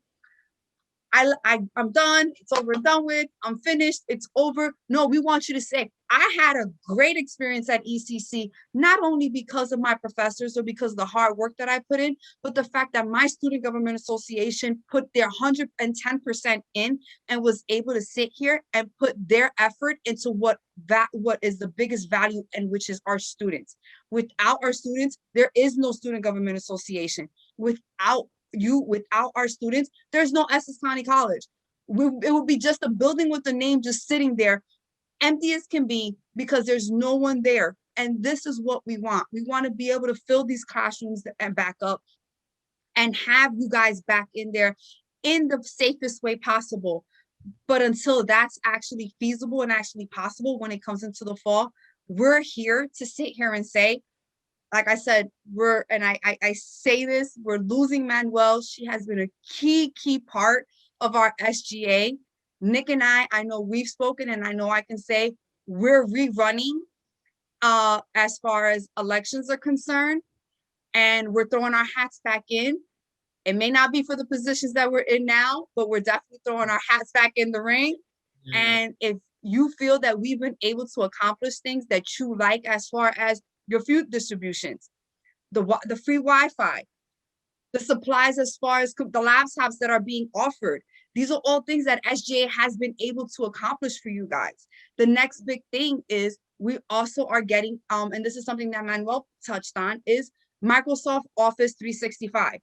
I'm done, it's over and done with, I'm finished, it's over. No, we want you to say, I had a great experience at ECC, not only because of my professors or because of the hard work that I put in, but the fact that my student government association put their 110% in and was able to sit here and put their effort into what is the biggest value, and which is our students. Without our students, there is no student government association. Without our students, there's no Essex County College. It would be just a building with a name just sitting there, empty as can be, because there's no one there. And this is what we want. We want to be able to fill these classrooms and back up and have you guys back in there in the safest way possible. But until that's actually feasible and actually possible when it comes into the fall, we're here to sit here and say, like I said, I say this, we're losing Manuel. She has been a key part of our SGA. Nick and I know we've spoken, and I know I can say we're rerunning as far as elections are concerned, and we're throwing our hats back in. It may not be for the positions that we're in now, but we're definitely throwing our hats back in the ring. Yeah. And if you feel that we've been able to accomplish things that you like, as far as your food distributions, the free Wi-Fi, the supplies, as far as the laptops that are being offered. These are all things that SGA has been able to accomplish for you guys. The next big thing is we also are getting, and this is something that Manuel touched on, is Microsoft Office 365.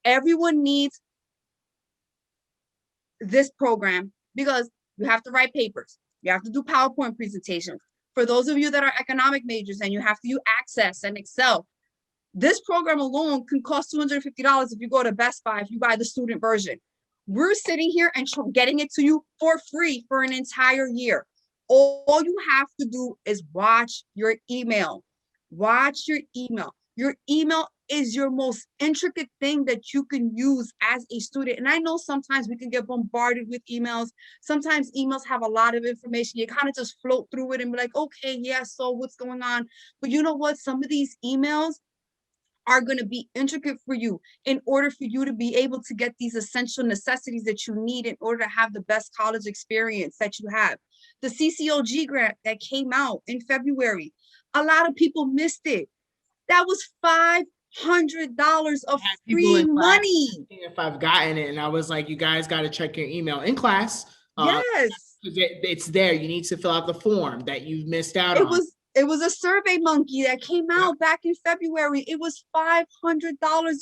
Everyone needs this program because you have to write papers. You have to do PowerPoint presentations. For those of you that are economic majors and you have to use Access and Excel, this program alone can cost $250 if you go to Best Buy, if you buy the student version. We're sitting here and getting it to you for free for an entire year. All you have to do is watch your email. Watch your email. Your email is your most intricate thing that you can use as a student. And I know sometimes we can get bombarded with emails. Sometimes emails have a lot of information. You kind of just float through it and be like, okay, yeah, so what's going on? But you know what? Some of these emails are going to be intricate for you in order for you to be able to get these essential necessities that you need in order to have the best college experience that you have. The CCOG grant that came out in February, a lot of people missed it. That was $500 of free money. If I've gotten it, and I was like, you guys got to check your email in class. Yes. It's there. You need to fill out the form that you missed out on. It was a Survey Monkey that came out back in February. It was $500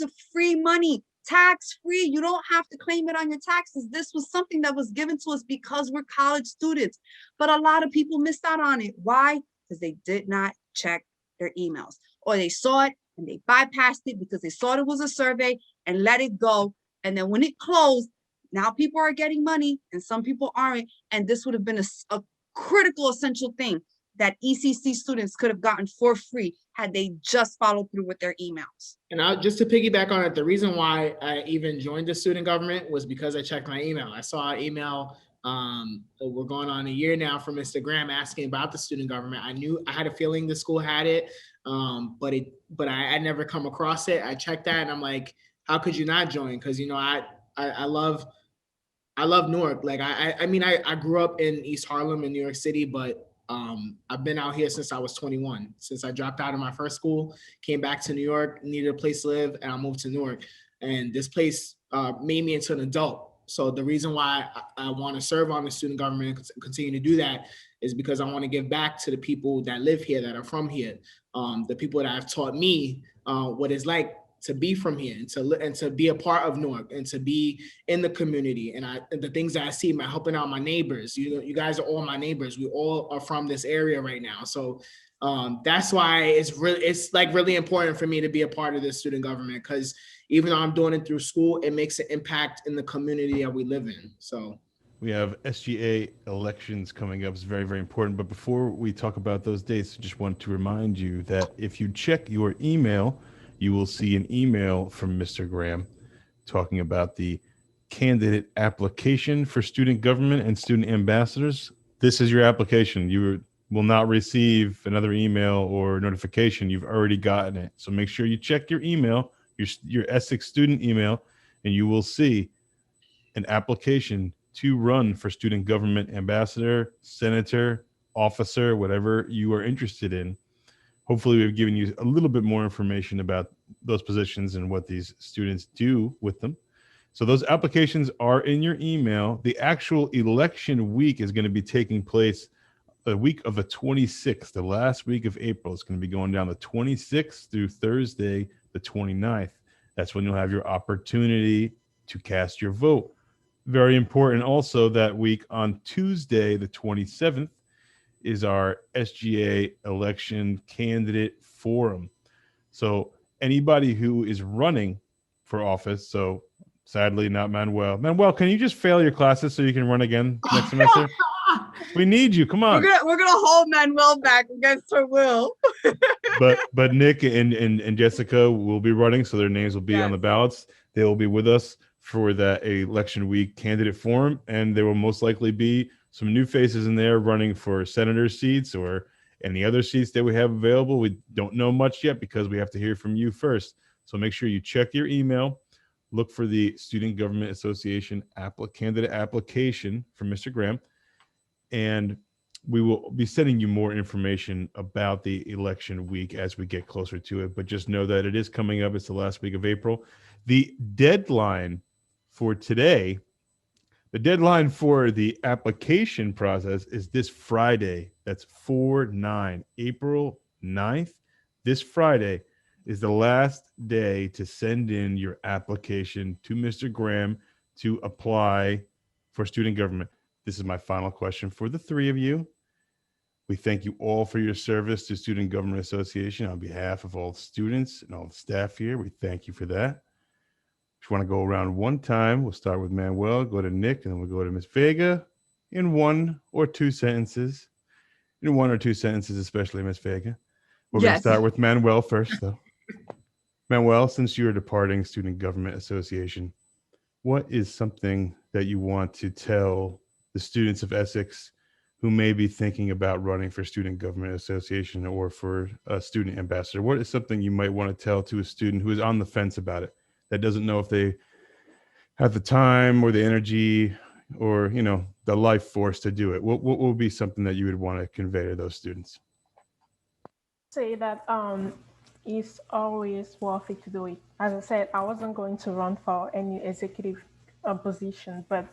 of free money, tax-free. You don't have to claim it on your taxes. This was something that was given to us because we're college students. But a lot of people missed out on it. Why? Because they did not check their emails, or they saw it and they bypassed it because they thought it was a survey and let it go. And then when it closed, now people are getting money and some people aren't. And this would have been a critical, essential thing that ECC students could have gotten for free had they just followed through with their emails. And just to piggyback on it, the reason why I even joined the student government was because I checked my email. I saw an email, we're going on a year now, from Mr. Graham asking about the student government. I had a feeling the school had it, but I never come across it. I checked that and I'm like, how could you not join? Because, you know, I love Newark. Like, I mean, I grew up in East Harlem in New York City, but I've been out here since I was 21. Since I dropped out of my first school, came back to New York, needed a place to live, and I moved to Newark. And this place made me into an adult. So the reason why I want to serve on the student government and continue to do that is because I want to give back to the people that live here, that are from here. the people that have taught me what it's like to be from here and to be a part of Newark and to be in the community. And the things that I see, by helping out my neighbors. You guys are all my neighbors. We all are from this area right now. So that's why it's really important for me to be a part of this student government, because even though I'm doing it through school, it makes an impact in the community that we live in. So we have Sga Elections coming up. It's very, very important. But before we talk about those dates, I just want to remind you that if you check your email, you will see an email from Mr. Graham talking about the candidate application for student government and student ambassadors. This is your application. You will not receive another email or notification. You've already gotten it. So make sure you check your email, your Essex student email, and you will see an application to run for student government ambassador, senator, officer, whatever you are interested in. Hopefully we've given you a little bit more information about those positions and what these students do with them. So those applications are in your email. The actual election week is going to be taking place the week of the 26th, the last week of April. It's going to be going down the 26th through Thursday, the 29th. That's when you'll have your opportunity to cast your vote. Very important also that week on Tuesday, the 27th, is our Sga Election Candidate Forum. So anybody who is running for office, so sadly not Manuel. Manuel, can you just fail your classes so you can run again next semester? We need you. Come on. We're gonna hold Manuel back against her will. but Nick and Jessica will be running, so their names will be on the ballots. They will be with us for that election week candidate forum, and there will most likely be some new faces in there running for senator seats or any other seats that we have available. We don't know much yet because we have to hear from you first. So make sure you check your email, look for the Student Government Association candidate application from Mr. Graham, and we will be sending you more information about the election week as we get closer to it. But just know that it is coming up. It's the last week of April. The deadline for today, the deadline for the application process is this Friday. That's 4/9, April 9th. This Friday is the last day to send in your application to Mr. Graham to apply for student government. This is my final question for the three of you. We thank you all for your service to Student Government Association. On behalf of all the students and all the staff here, we thank you for that. Just want to go around one time. We'll start with Manuel, go to Nick, and then we'll go to Ms. Vega in one or two sentences. Especially Ms. Vega. We're going to start with Manuel first, though. Manuel, since you're departing Student Government Association, what is something that you want to tell the students of Essex who may be thinking about running for Student Government Association or for a student ambassador? What is something you might want to tell to a student who is on the fence about it, that doesn't know if they have the time or the energy or, the life force to do it? What would be something that you would want to convey to those students? Say that it's always worth it to do it. As I said, I wasn't going to run for any executive position, but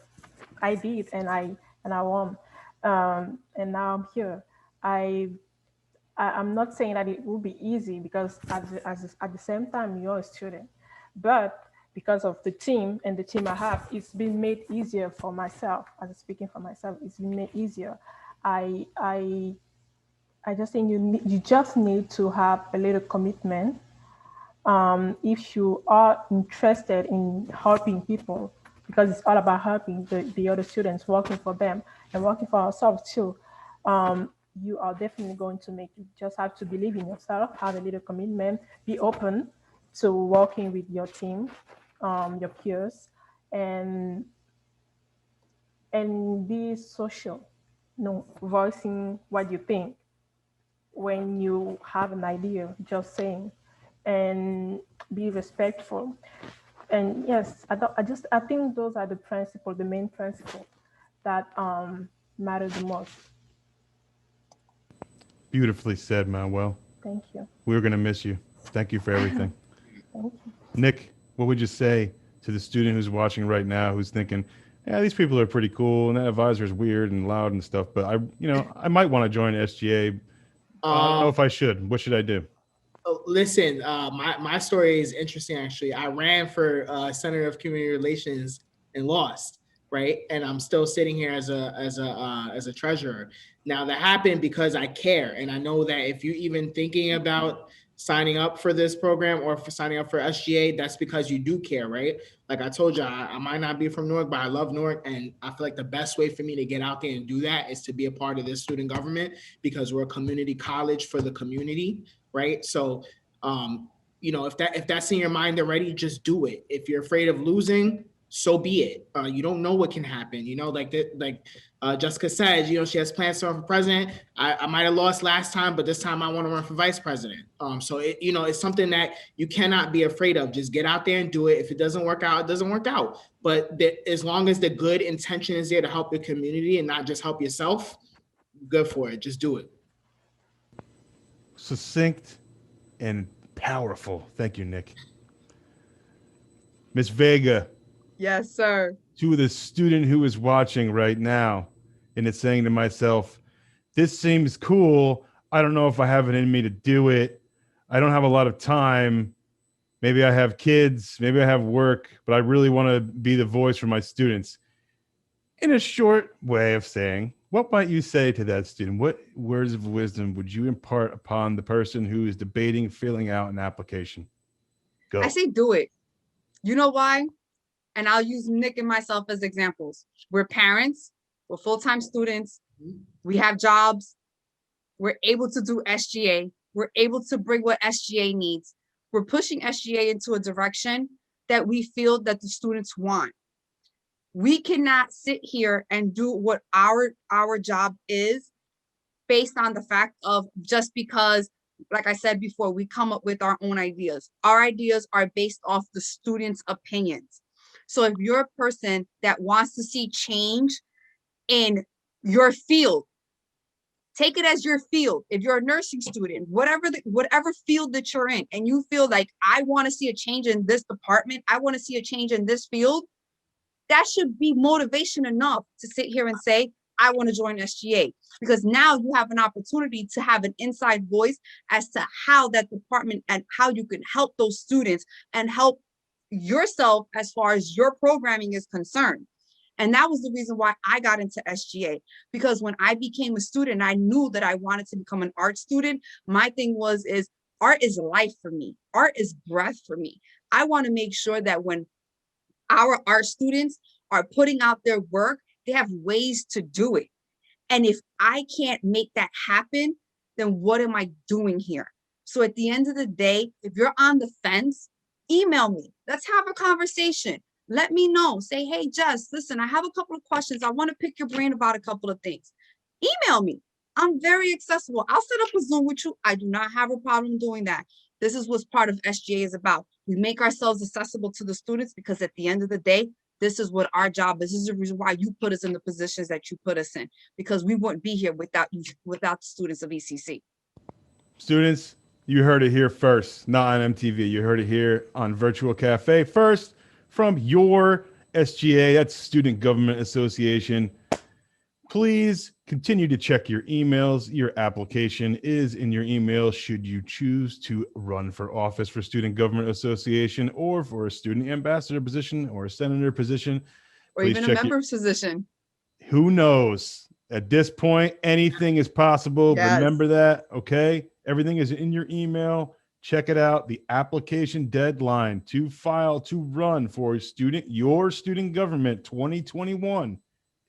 I did, and I won, and now I'm here. I'm not saying that it will be easy, because at the same time you're a student, but because of the team and the team I have, it's been made easier for myself. As speaking for myself, it's been made easier. I just think you just need to have a little commitment. If you are interested in helping people, because it's all about helping the other students, working for them and working for ourselves too. You are definitely going to make it. You just have to believe in yourself, have a little commitment, be open to working with your team, your peers, and be social, voicing what you think when you have an idea, just saying, and be respectful. And yes, I think those are the main principles that matter the most. Beautifully said, Manuel. Thank you. We're going to miss you. Thank you for everything. Thank you. Nick, what would you say to the student who's watching right now, who's thinking, yeah, these people are pretty cool, and that advisor is weird and loud and stuff, but I might want to join SGA I don't know if I should. What should I do? Listen, my story is interesting. Actually, I ran for Senator of Community Relations and lost. Right, and I'm still sitting here as a treasurer. Now that happened because I care, and I know that if you even thinking about signing up for this program or for signing up for SGA, that's because you do care, right? Like I told you, I might not be from Newark, but I love Newark, and I feel like the best way for me to get out there and do that is to be a part of this student government because we're a community college for the community, right? So, if that's in your mind already, just do it. If you're afraid of losing, so be it. You don't know what can happen. Jessica said, she has plans to run for president. I might have lost last time, but this time I want to run for vice president. It's something that you cannot be afraid of. Just get out there and do it. If it doesn't work out, it doesn't work out. But as long as the good intention is there to help the community and not just help yourself, good for it. Just do it. Succinct and powerful. Thank you, Nick. Miss Vega. Yes, sir. To the student who is watching right now and is saying to myself, this seems cool. I don't know if I have it in me to do it. I don't have a lot of time. Maybe I have kids. Maybe I have work, but I really want to be the voice for my students. In a short way of saying, what might you say to that student? What words of wisdom would you impart upon the person who is debating filling out an application? Go. I say do it. You know why? And I'll use Nick and myself as examples. We're parents, we're full-time students, we have jobs, we're able to do SGA, we're able to bring what SGA needs. We're pushing SGA into a direction that we feel that the students want. We cannot sit here and do what our job is based on the fact of just because, like I said before, we come up with our own ideas. Our ideas are based off the students' opinions. So if you're a person that wants to see change in your field, take it as your field. If you're a nursing student, whatever field that you're in, and you feel like I want to see a change in this department, I want to see a change in this field, that should be motivation enough to sit here and say, I want to join SGA, because now you have an opportunity to have an inside voice as to how that department and how you can help those students and help yourself as far as your programming is concerned. And that was the reason why I got into SGA, because when I became a student, I knew that I wanted to become an art student. My thing is art is life for me. Art is breath for me. I want to make sure that when our art students are putting out their work, they have ways to do it. And if I can't make that happen, then what am I doing here? So at the end of the day, if you're on the fence, email me. Let's have a conversation. Let me know. Say, hey, Jess, listen, I have a couple of questions. I want to pick your brain about a couple of things. Email me. I'm very accessible. I'll set up a Zoom with you. I do not have a problem doing that. This is what part of SGA is about. We make ourselves accessible to the students because at the end of the day, this is what our job is. This is the reason why you put us in the positions that you put us in, because we wouldn't be here without you, without the students of ECC. Students, you heard it here first, not on MTV. You heard it here on Virtual Cafe first from your SGA, that's Student Government Association. Please continue to check your emails. Your application is in your email should you choose to run for office for Student Government Association or for a student ambassador position or a senator position. Or even a member's position. Who knows? At this point, anything is possible. Yes. Remember that, okay? Everything is in your email. Check it out. The application deadline to file to run for your student government 2021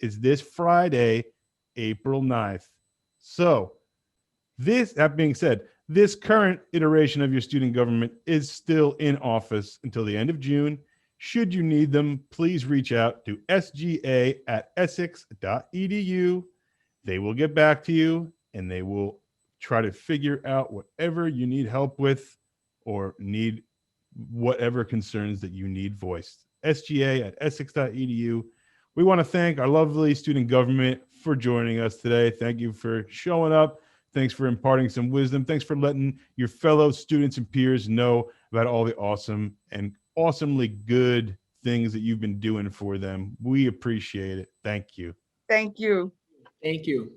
is this Friday, April 9th. So that being said, this current iteration of your student government is still in office until the end of June. Should you need them, please reach out to sga@essex.edu. They will get back to you and they will try to figure out whatever you need help with or need whatever concerns that you need voiced. sga@essex.edu. We want to thank our lovely student government for joining us today. Thank you for showing up. Thanks for imparting some wisdom. Thanks for letting your fellow students and peers know about all the awesome and awesomely good things that you've been doing for them. We appreciate it. Thank you. Thank you. Thank you.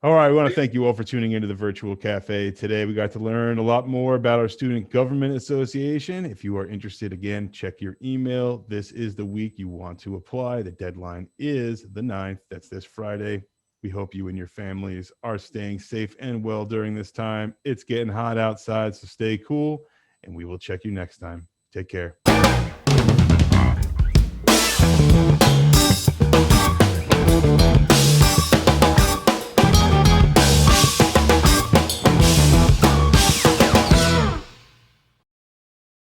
All right, we want to thank you all for tuning into the Virtual Cafe. Today, we got to learn a lot more about our Student Government Association. If you are interested, again, check your email. This is the week you want to apply. The deadline is the 9th. That's this Friday. We hope you and your families are staying safe and well during this time. It's getting hot outside, so stay cool, and we will check you next time. Take care.